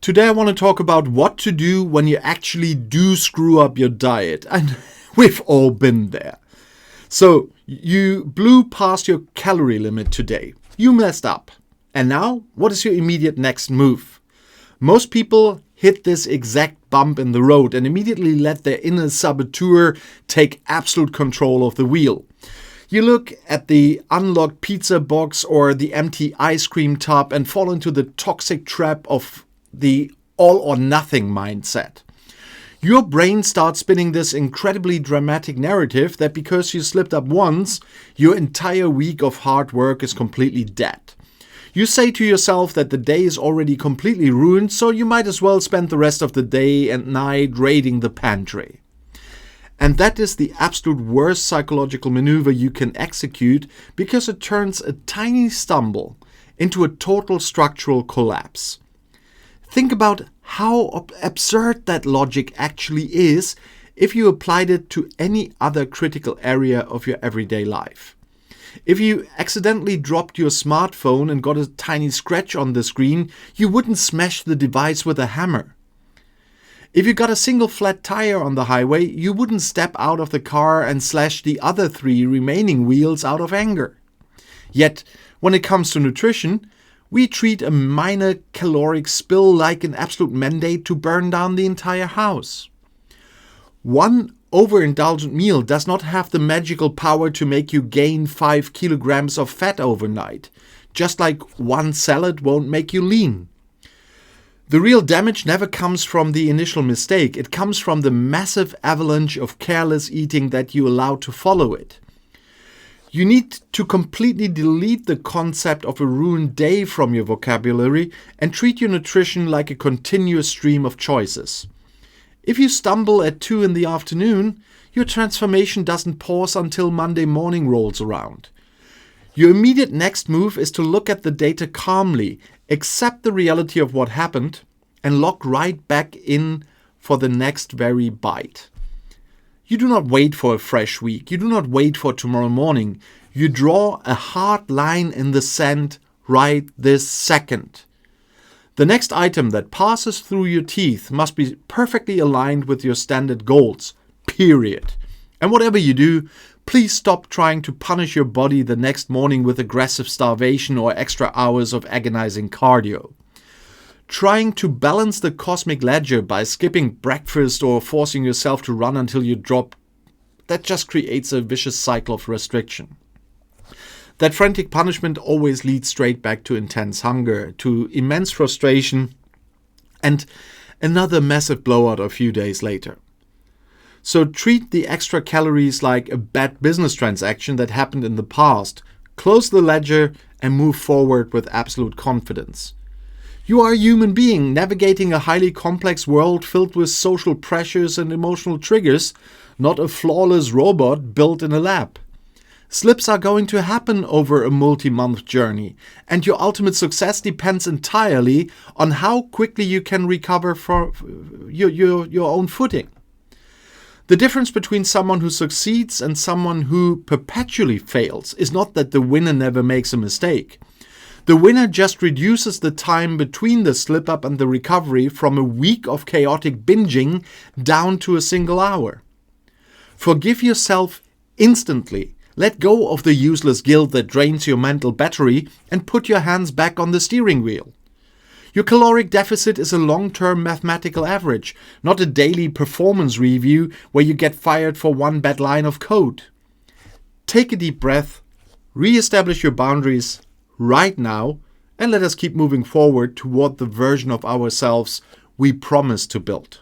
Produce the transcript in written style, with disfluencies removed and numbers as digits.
Today I want to talk about what to do when you actually do screw up your diet. And we've all been there. So you blew past your calorie limit today. You messed up. And now, what is your immediate next move? Most people hit this exact bump in the road and immediately let their inner saboteur take absolute control of the wheel. You look at the unlocked pizza box or the empty ice cream tub and fall into the toxic trap of the all or nothing mindset. Your brain starts spinning this incredibly dramatic narrative that because you slipped up once, your entire week of hard work is completely dead. You say to yourself that the day is already completely ruined, so you might as well spend the rest of the day and night raiding the pantry. And that is the absolute worst psychological maneuver you can execute because it turns a tiny stumble into a total structural collapse. Think about how absurd that logic actually is if you applied it to any other critical area of your everyday life. If you accidentally dropped your smartphone and got a tiny scratch on the screen, you wouldn't smash the device with a hammer. If you got a single flat tire on the highway, you wouldn't step out of the car and slash the other 3 remaining wheels out of anger. Yet, when it comes to nutrition, we treat a minor caloric spill like an absolute mandate to burn down the entire house. One overindulgent meal does not have the magical power to make you gain 5 kilograms of fat overnight, just like one salad won't make you lean. The real damage never comes from the initial mistake, it comes from the massive avalanche of careless eating that you allow to follow it. You need to completely delete the concept of a ruined day from your vocabulary and treat your nutrition like a continuous stream of choices. If you stumble at 2 in the afternoon, your transformation doesn't pause until Monday morning rolls around. Your immediate next move is to look at the data calmly, accept the reality of what happened, and log right back in for the next very bite. You do not wait for a fresh week. You do not wait for tomorrow morning. You draw a hard line in the sand right this second. The next item that passes through your teeth must be perfectly aligned with your standard goals, period. And whatever you do, please stop trying to punish your body the next morning with aggressive starvation or extra hours of agonizing cardio. Trying to balance the cosmic ledger by skipping breakfast or forcing yourself to run until you drop, that just creates a vicious cycle of restriction. That frantic punishment always leads straight back to intense hunger, to immense frustration, and another massive blowout a few days later. So treat the extra calories like a bad business transaction that happened in the past, close the ledger, and move forward with absolute confidence. You are a human being navigating a highly complex world filled with social pressures and emotional triggers, not a flawless robot built in a lab. Slips are going to happen over a multi-month journey, and your ultimate success depends entirely on how quickly you can recover from your own footing. The difference between someone who succeeds and someone who perpetually fails is not that the winner never makes a mistake. The winner just reduces the time between the slip-up and the recovery from a week of chaotic binging down to a single hour. Forgive yourself instantly. Let go of the useless guilt that drains your mental battery and put your hands back on the steering wheel. Your caloric deficit is a long-term mathematical average, not a daily performance review where you get fired for one bad line of code. Take a deep breath, re-establish your boundaries right now, and let us keep moving forward toward the version of ourselves we promise to build.